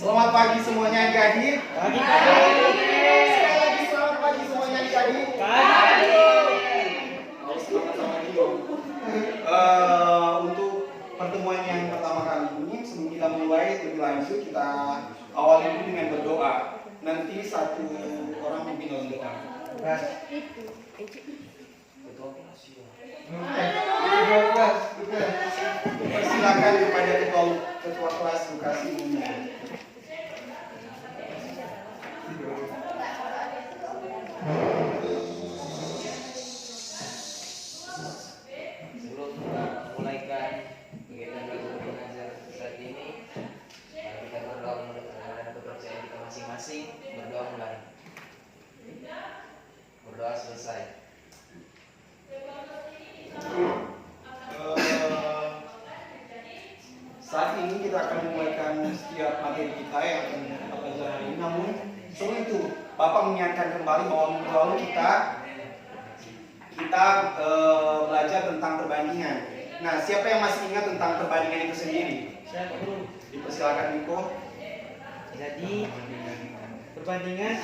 Selamat pagi semuanya adik-adik. Pagi. Sekali lagi selamat pagi semuanya adik-adik. Pagi. Harus sama-sama dulu. Untuk pertemuan yang pertama kali ini, sebelum kita mulai lebih lanjut, kita awali dulu dengan berdoa. Nanti satu orang memimpin dalam doa. Persilakan kepada ketua kelas edukasi umum. Sebelum memulaikan kegiatan belajar mengajar saat ini, mari kita berdoa menurut kepercayaan kita masing-masing. Berdoa mulai. Berdoa selesai. Saat ini kita akan memulaikan setiap materi kita yang akan kita pelajari hari ini. Namun sebelum itu, Bapak mengingatkan kembali bahwa minggu lalu kita belajar tentang perbandingan. Nah, siapa yang masih ingat tentang perbandingan itu sendiri? Siapa dulu? Dipersilakan Niko. Jadi perbandingan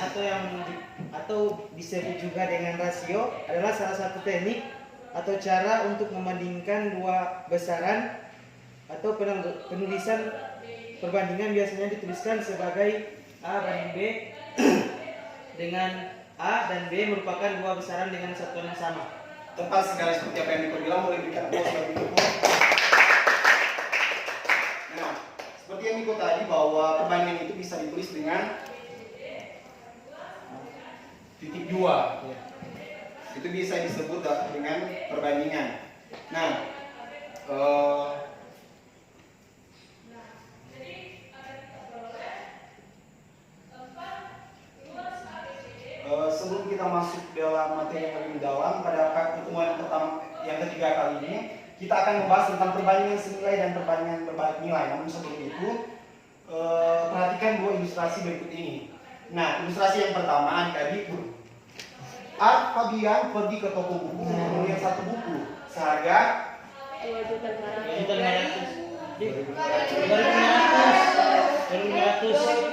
atau disebut juga dengan rasio adalah salah satu teknik atau cara untuk membandingkan dua besaran atau penulisan perbandingan biasanya dituliskan sebagai A banding B dengan A dan B merupakan dua besaran dengan satuan yang sama. Tepat sekali seperti apa yang Niko bilang, boleh berikan aplaus bagi Niko. Nah, seperti yang Niko tadi bahwa perbandingan itu bisa ditulis dengan titik dua. Itu bisa disebut dengan perbandingan. Nah, sebelum kita masuk dalam materi yang lebih dalam, pada pertemuan pertama yang ketiga kali ini kita akan membahas tentang perbandingan senilai dan perbandingan berbalik nilai. Namun sebelum itu, perhatikan dua ilustrasi berikut ini. Nah, ilustrasi yang pertama, adik-adik, Fabian pergi ke toko buku untuk melihat satu buku seharga 2.500.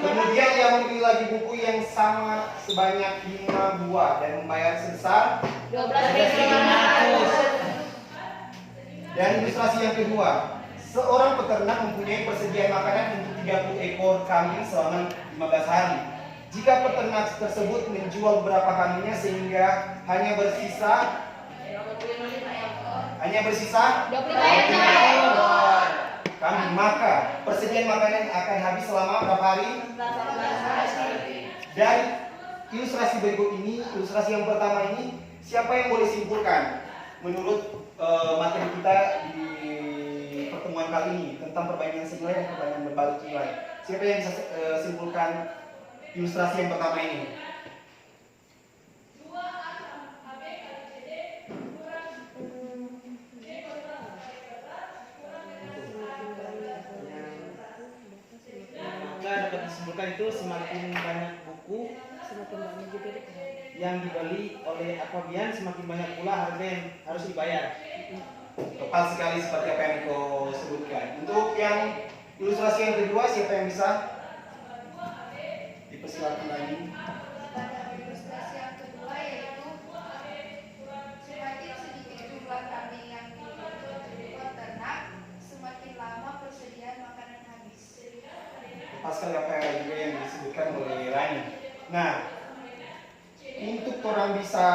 Kemudian dia membeli lagi buku yang sama sebanyak 5 buah dan membayar sebesar 12.500. Dan ilustrasi yang kedua, seorang peternak mempunyai persediaan makanan untuk 30 ekor kambing selama 15 hari. Jika peternak tersebut menjual beberapa kambingnya sehingga hanya bersisa 25 ekor kambing, maka persediaan makanan akan habis selama berapa hari? Dan ilustrasi berikut ini, ilustrasi yang pertama ini, siapa yang boleh simpulkan menurut materi kita di pertemuan kali ini tentang perbandingan senilai dan perbandingan berbalik nilai? Siapa yang bisa simpulkan ilustrasi yang pertama ini? Maka dapat disimpulkan itu semakin banyak buku yang dibeli oleh Fabian, semakin banyak pula harga yang harus dibayar. Tepat sekali seperti apa yang Niko sebutkan. Untuk yang ilustrasi yang kedua, siapa yang bisa? Dipersilakan lagi. Ilustrasi yang kedua yaitu semakin sedikit jumlah kambing yang dimiliki peternak, semakin lama persediaan makanan habis. Tepat sekali apa yang juga yang disebutkan oleh Rani. Nah, untuk orang bisa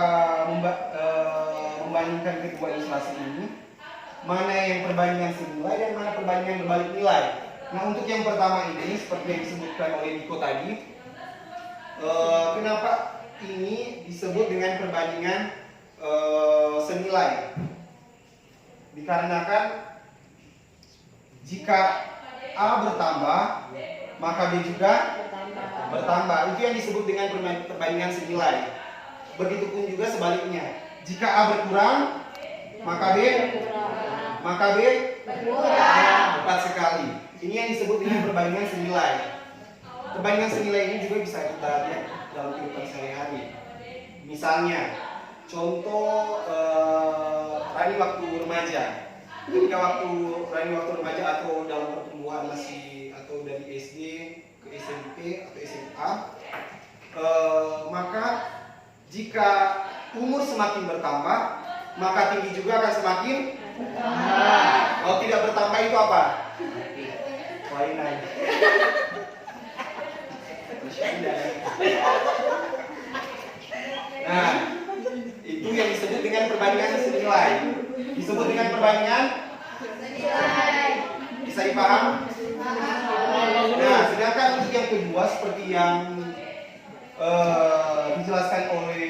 membandingkan kedua ilustrasi ini, mana yang perbandingan senilai dan mana perbandingan berbalik nilai. Nah, untuk yang pertama ini, seperti yang disebutkan oleh Niko tadi, kenapa ini disebut dengan perbandingan senilai? Dikarenakan jika A bertambah, maka B juga bertambah. Itu yang disebut dengan perbandingan senilai. Begitupun juga sebaliknya. Jika A berkurang, maka B berkurang. Tepat sekali. Ini yang disebut dengan perbandingan senilai. Perbandingan senilai ini juga bisa kita lihat dalam kehidupan sehari-hari. Misalnya, contoh Rani waktu remaja. Ketika Rani waktu remaja atau dalam pertumbuhan masih atau dari SD ke ke SMP atau SMA, maka jika umur semakin bertambah, maka tinggi juga akan semakin bertambah. Kalau tidak bertambah itu apa? Wainan. Nah, itu yang disebut dengan perbandingan senilai. Disebut dengan perbandingan Senilai. bisa dipaham? Nah, sedangkan untuk yang kedua seperti yang dijelaskan oleh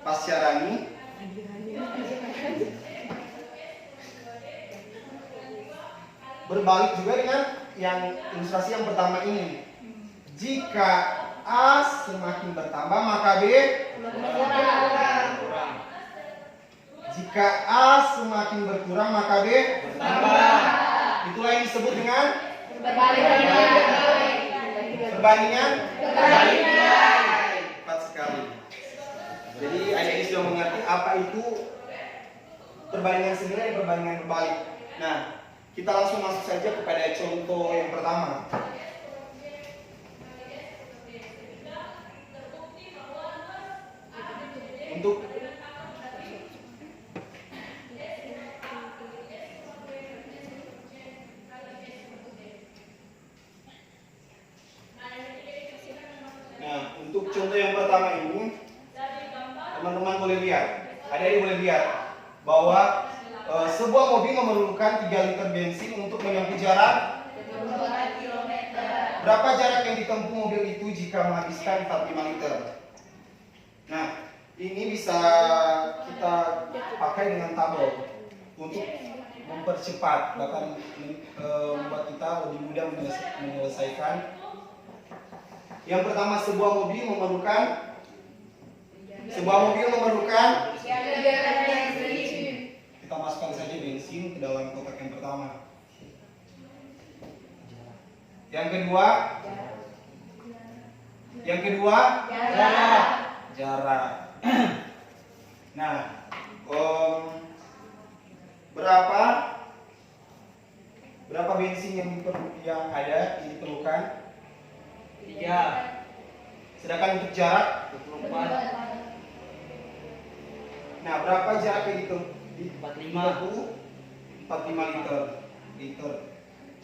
Pak Syarani, berbalik juga dengan yang ilustrasi yang pertama ini. Jika A semakin bertambah maka B berkurang. Jika A semakin berkurang maka B bertambah. Itulah yang disebut dengan perbandingan tepat sekali. Jadi adik-adik sudah mengerti apa itu perbandingan senilai dan perbandingan berbalik. Nah, kita langsung masuk saja kepada contoh yang pertama. Untuk untuk contoh yang pertama ini, teman-teman boleh lihat, adik-adik boleh lihat bahwa sebuah mobil memerlukan 3 liter bensin untuk menempuh jarak. Berapa jarak yang ditempuh mobil itu jika menghabiskan 45 liter? Nah, ini bisa kita pakai dengan tabel untuk mempercepat, bahkan membuat kita lebih mudah menyelesaikan. Yang pertama, sebuah mobil memerlukan 3 liter bensin. kita masukkan saja bensin ke dalam kotak yang pertama. Yang kedua jarak. Nah, berapa bensin yang diperlukan? 3. Sedangkan untuk jarak 24. Nah, berapa jarak yang ditempuh? 45. 45 liter.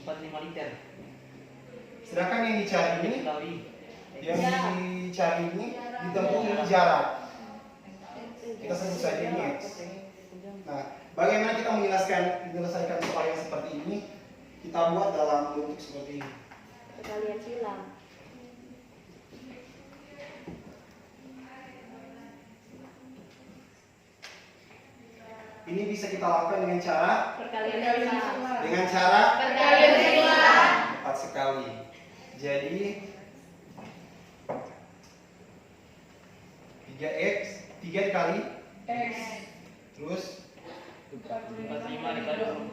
45 liter. Sedangkan yang dicari ini Ketahui. ditempuh dengan jarak. Kita sebut saja ini X. Nah, bagaimana kita menyelesaikan soal yang seperti ini? Kita buat dalam bentuk seperti ini. Perkalian silang. Ini bisa kita lakukan dengan cara Perkalian silang. tepat sekali. Jadi 3x 3 dikali X. terus 45 dikali 24.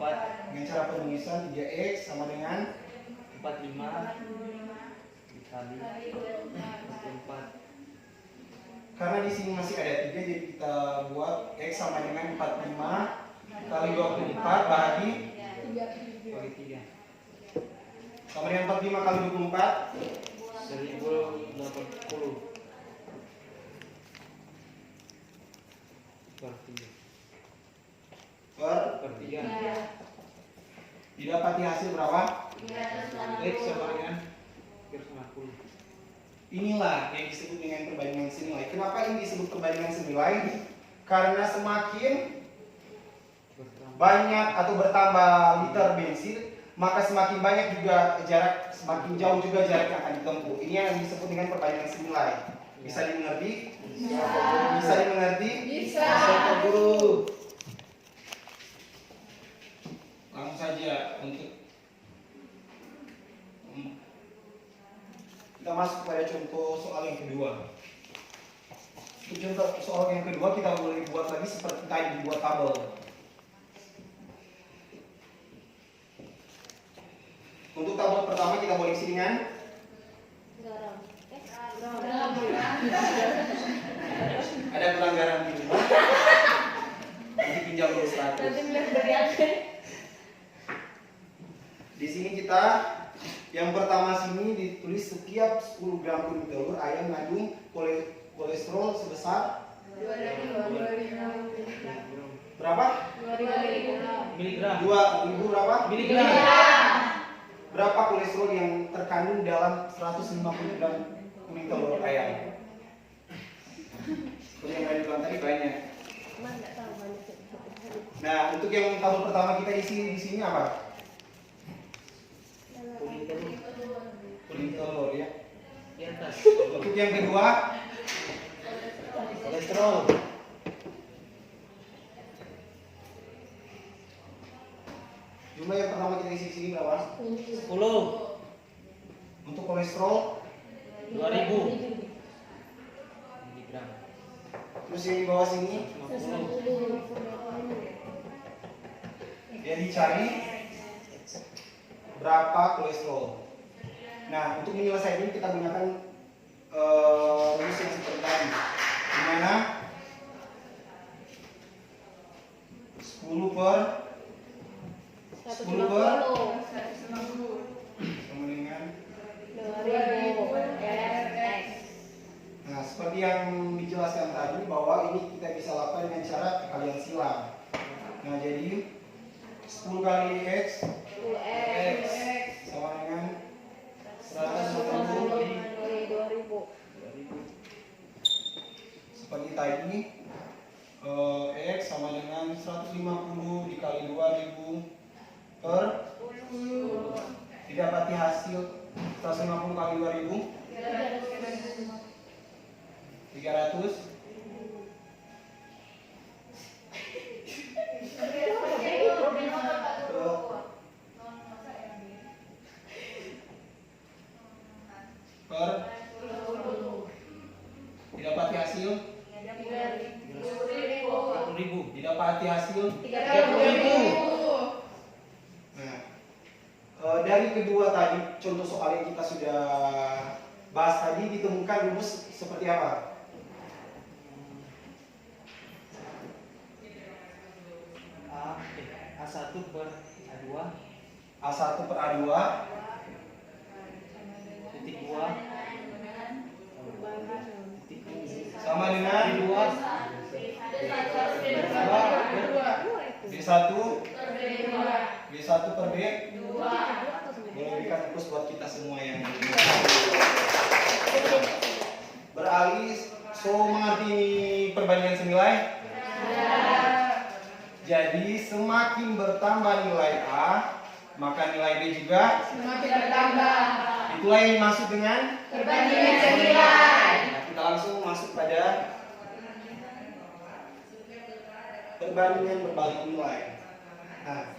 dengan cara penulisan 3x sama dengan 45 dikali 24. karena di sini masih ada 3 jadi kita buat x sama dengan 45 kali 24 bagi 3. sama dengan 45 kali 24 1080 per 3. didapati hasil berapa? X sama dengan 350. Inilah yang disebut dengan perbandingan senilai. Kenapa ini disebut perbandingan senilai? Karena semakin banyak atau bertambah liter bensin, maka semakin banyak juga jarak, semakin jauh juga jarak yang akan ditempuh. Ini yang disebut dengan perbandingan senilai. Bisa dimengerti? Bisa dimengerti? Bisa. Pak Guru. Langsung saja untuk kita masuk pada contoh soal yang kedua. Untuk contoh soal yang kedua kita boleh buat lagi seperti tadi, dibuat tabel. Untuk tabel pertama kita boleh isi dengan ada kurang garam di rumah. Nanti pinjam dulu 100. Di sini kita Yang pertama sini ditulis setiap 10 gram kuning telur ayam mengandung kolesterol sebesar berapa? 2000 miligram. 2000 berapa? Miligram. Berapa kolesterol yang terkandung dalam 150 gram kuning telur ayam? Seperti yang tadi bilang tadi banyak. Cuma nggak tahu banyak. Nah, untuk yang tahun pertama kita isi di sini apa? Kuning telur ya. Di atas. Untuk yang kedua, kolesterol. Jumlah yang pertama kita isi di sini berapa? 10. Untuk kolesterol, 2000 miligram. terus yang di bawah sini 50. yang dicari berapa kolesterol. Nah, untuk menyelesaikan ini kita gunakan rumus yang seperti tadi, di mana 10 per 10 per 150. sama dengan 2000 RX. nah, seperti yang dijelaskan tadi bahwa ini kita bisa lakukan dengan cara kalian silang. Nah, jadi 10 kali X 10X sama dengan 150 150 kali 2000. seperti tadi X sama dengan 150 dikali 2000 per didapati hasil 150 kali 2000 300 per didapati hasil 40.000. didapati hasil 30.000. Nah, dari kedua tadi contoh soal yang kita sudah bahas tadi ditemukan rumus seperti apa? A1 per A2 A1 per A2 titik 2 sama dengan B1 per B. Boleh berikan fokus buat kita semua yang beralih. So, mengerti perbandingan senilai? Jadi semakin bertambah nilai A, maka nilai B juga Semakin bertambah. itulah yang dimaksud dengan Perbandingan senilai. Nah, kita langsung masuk pada perbandingan berbalik nilai. Nah,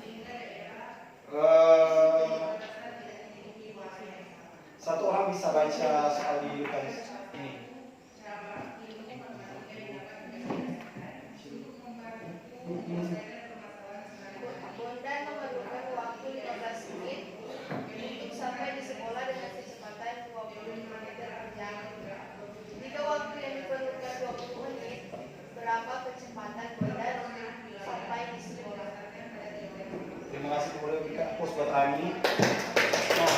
satu orang bisa baca soal di depan ini. Bondan memerlukan waktu 15 menit untuk sampai di sekolah dengan kecepatan 20 km per jam. Jika waktu yang diperlukan 20 menit, berapa kecepatan Bondan untuk sampai di sekolah? Terima kasih, boleh berikan pos buat Rani. Nah,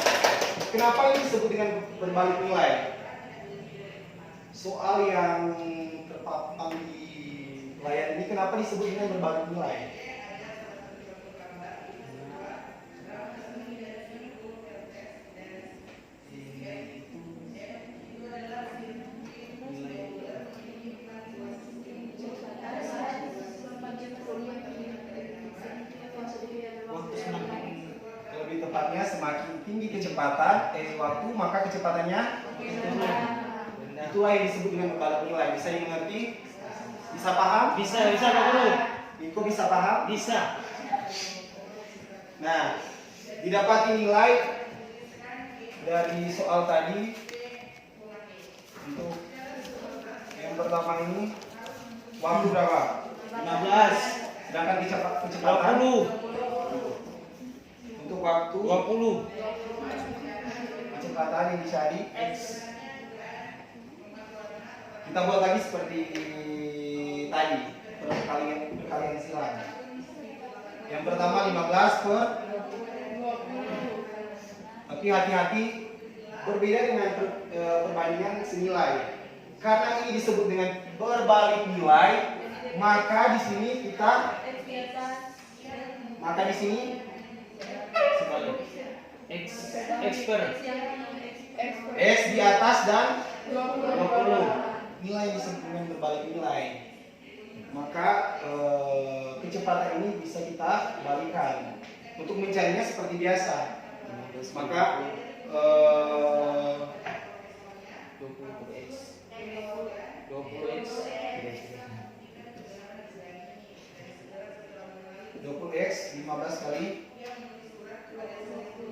kenapa ini disebut dengan berbalik nilai? Soal yang terpampang di layar ini kenapa disebut dengan berbalik nilai? Waktu semakin Lebih tepatnya semakin tinggi kecepatan waktu maka kecepatannya itulah yang disebut dengan berbalik nilai. Bisa dimengerti? Bisa paham? bisa Pak Guru. Iko bisa paham? Bisa. Nah, didapati nilai dari soal tadi untuk yang pertama ini waktu berapa? 15. Sedangkan kecepatan 20. untuk waktu 20. kecepatan yang dicari X. Kita buat lagi seperti tadi, perkalian silang. Yang pertama 15 per Tapi hati-hati, berbeda dengan perbandingan senilai. Karena ini disebut dengan berbalik nilai, maka di sini kita Sebalik. X per X di atas dan 20. Nilai yang disebut dengan berbalik nilai. Maka kecepatan ini bisa kita balikan. Untuk mencarinya seperti biasa. Maka 20x 20x 15 kali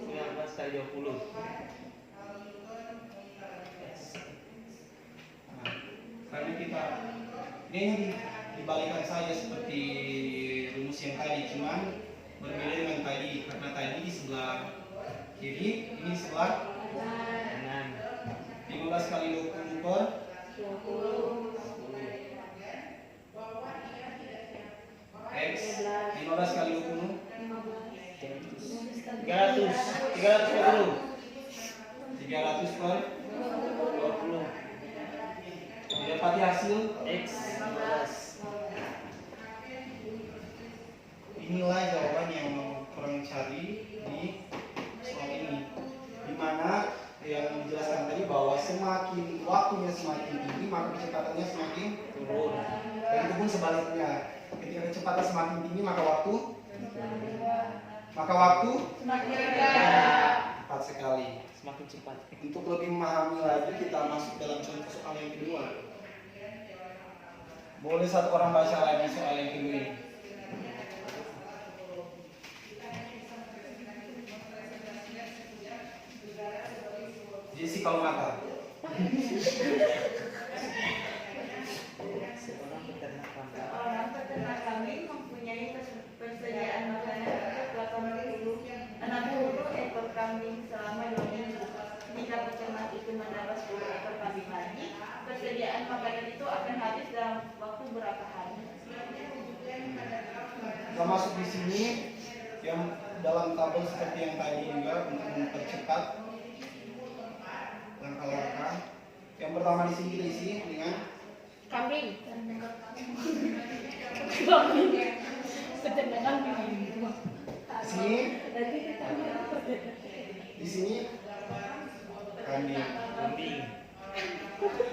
19 kali 20. Nah, karena kita ini dibalikan saja seperti rumus yang tadi, cuman berbeda dengan tadi karena tadi di sebelah kiri, ini di sebelah Kanan. 15 kali 20 per 20. X 15 kali 20 300 per 20. didapati hasil. X 15. Inilah jawaban yang mau kurang cari di soal ini, dimana yang dijelaskan tadi bahwa semakin waktunya semakin tinggi maka kecepatannya semakin Turun. dan itu pun sebaliknya, ketika kecepatan semakin tinggi maka waktu cepat sekali. Semakin cepat. Untuk lebih memahami lagi kita masuk dalam contoh soal yang kedua. Boleh satu orang baca lagi soal yang kedua ini. Jesse kalau mata. Seorang peternak kambing. Seorang peternak kambing mempunyai persediaan makanan untuk 60 ekor kambing selama 2 minggu. Jika peternak itu menambah 10 ekor kambing lagi, persediaan makanan itu akan habis dalam waktu berapa hari? Kita masuk di sini yang dalam tabel seperti yang tadi juga untuk mempercepat langkah-langkah. Yang pertama di sini kita isi dengan Kambing. di sini kambing. Kambing.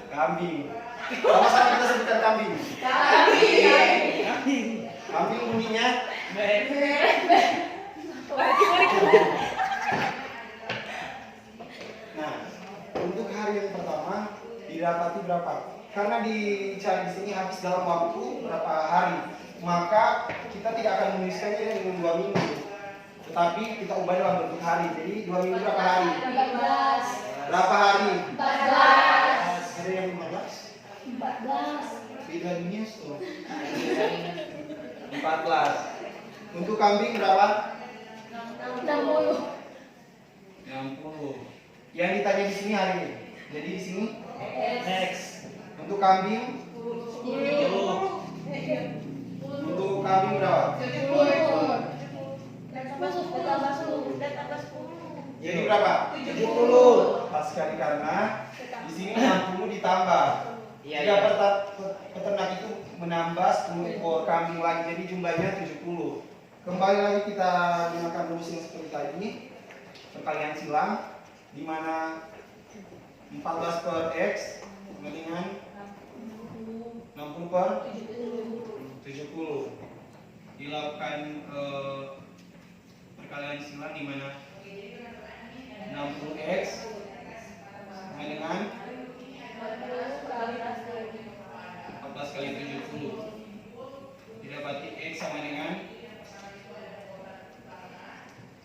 Kambing. Sama-sama kita sebutkan kambing. Kambing. Kambing bunyinya nah, untuk hari yang pertama didapati berapa? Karena dicari di sini habis dalam waktu berapa hari, maka kita tidak akan menuliskannya dengan 2 minggu, tetapi kita ubah dalam bentuk hari. Jadi 2 minggu berapa hari? 14. Berapa hari? 14. Ada yang 15? 14. Beda dunia tuh. 14. Untuk kambing berapa? 60. 60. Yang ditanya di sini hari ini. Jadi di sini Next. untuk kambing, 10. untuk kambing berapa? 10. Jadi berapa? 70. Pas sekali karena di sini 60 ditambah. Iya, Jika iya. peternak itu menambah 10 ekor kambing lagi, jadi jumlahnya 70. Kembali lagi kita gunakan rumus yang seperti tadi, perkalian silang, di mana 14 per X sama dengan 60 per 70. Dilakukan perkalian silang di mana 60X sama dengan 14 kali 70. Didapati X sama dengan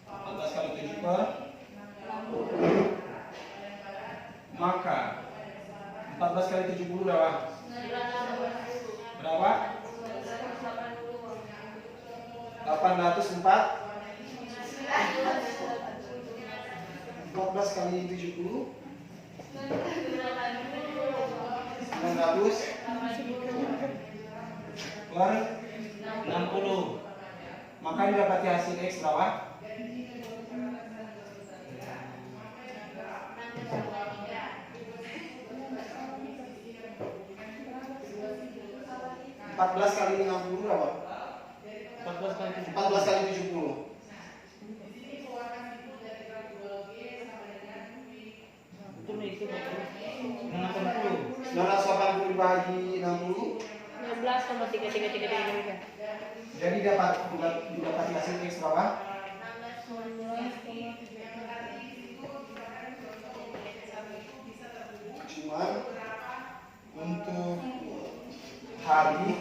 14 kali 7 per, maka 14 kali 70 berapa? Berapa? 804. 14 kali 70 900 per 60. maka didapati hasil X berapa? 14 kali 60 berapa? 14 kali 7. 14 kali 70. Itu 80. 980 dibagi 60. 12,3333. Jadi didapati hasil X berapa? Cuman untuk hari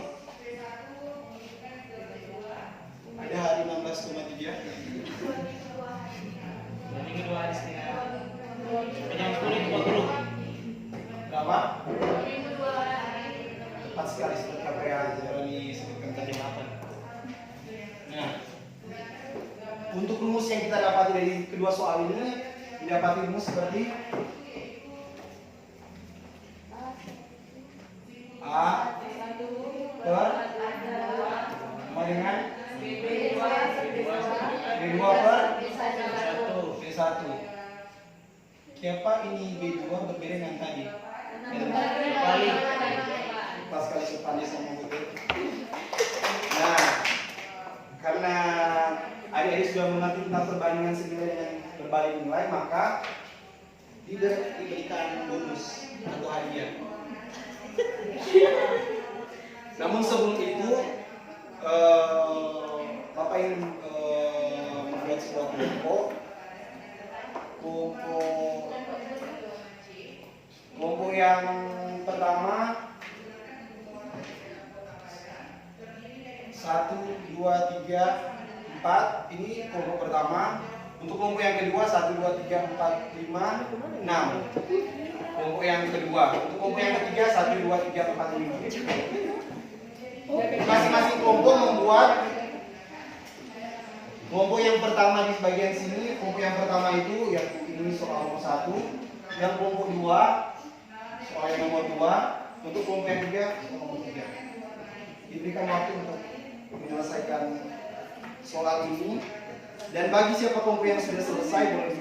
ada hari 16,3. Dan minggu 2 hari setengah. Yang 10 itu 40. Berapa? Tepat sekali seperti apa yang disebutkan tadi. Nah, untuk rumus yang kita dapati dari kedua soal ini didapati rumus seperti A per sama dengan B2 per B1. Kenapa ini B2 berbeda dengan tadi? Kali. Pas kali sepandai sama betul. Nah, karena adik-adik sudah mengerti tentang perbandingan senilai dengan berbalik nilai, maka diberikan bonus atau hadiah. Namun sebelum itu, Bapak ingin membuat sebuah kelompok yang pertama 1, 2, 3, 4. Ini kelompok pertama. Untuk kelompok yang kedua 1, 2, 3, 4, 5, 6. Kelompok yang kedua. Untuk kelompok yang ketiga 1, 2, 3, 4, 5. Masing-masing kelompok membuat kelompok yang pertama di bagian sini. Kelompok yang pertama itu yang ini soal nomor 1. Yang kelompok 2 soal yang nomor 2. Untuk kelompok yang ketiga soal nomor 3. Diberikan waktu untuk menyelesaikan soal ini. Dan bagi siapa kelompok yang sudah selesai boleh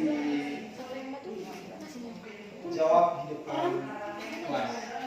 dijawab di depan kelas.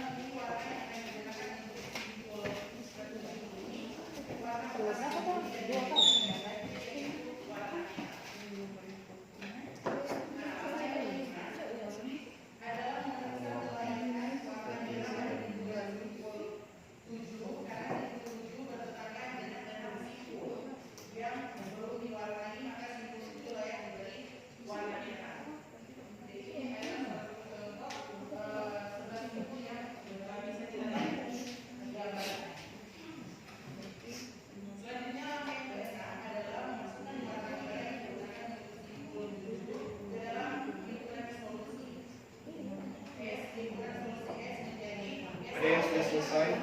Ada yang sudah selesai?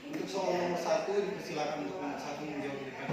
Untuk soal nomor 1 dipersilakan untuk nomor 1 menjawab di depan.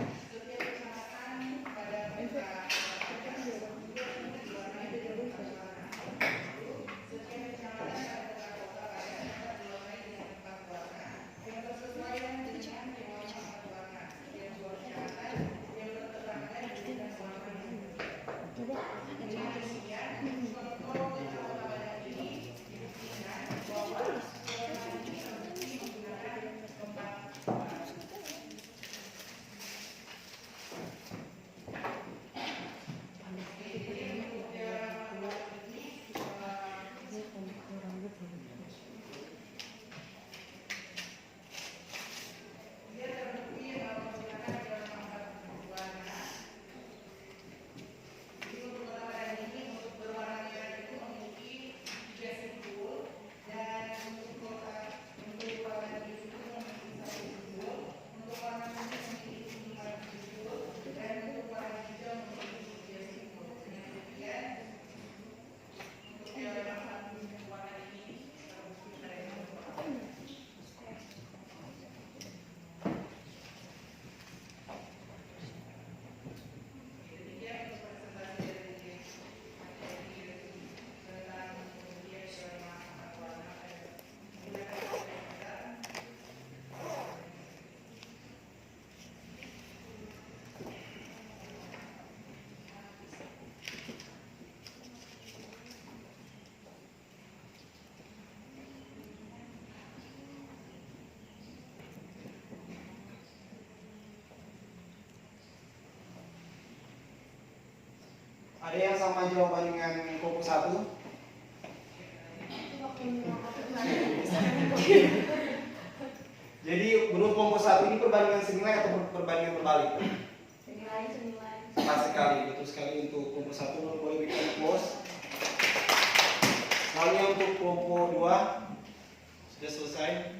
Ada yang sama jawaban dengan kelompok 1? Jadi menurut kelompok 1 ini perbandingan senilai atau perbandingan berbalik? Senilai. Tepat sekali, betul sekali untuk kelompok 1. Boleh berikan close. Lalu untuk kelompok 2 sudah selesai.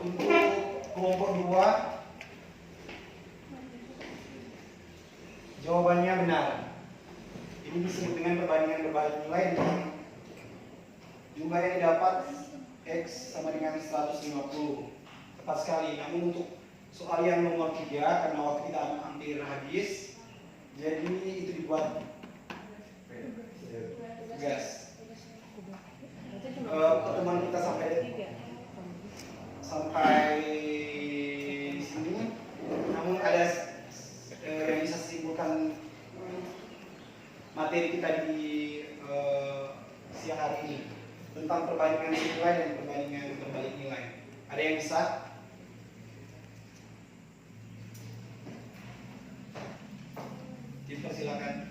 Untuk kelompok 2 jawabannya benar. Ini disebut dengan perbandingan berbalik nilai dengan jumlah yang didapat X sama dengan 150. Tepat sekali. Namun untuk soal yang nomor 3 karena waktu kita hampir habis, jadi itu dibuat tugas. Pertemuan kita sampai di sini. Namun ada yang bisa simpulkan materi kita di siang hari ini tentang perbandingan nilai dan perbandingan berbalik nilai. Ada yang bisa? Dipersilakan.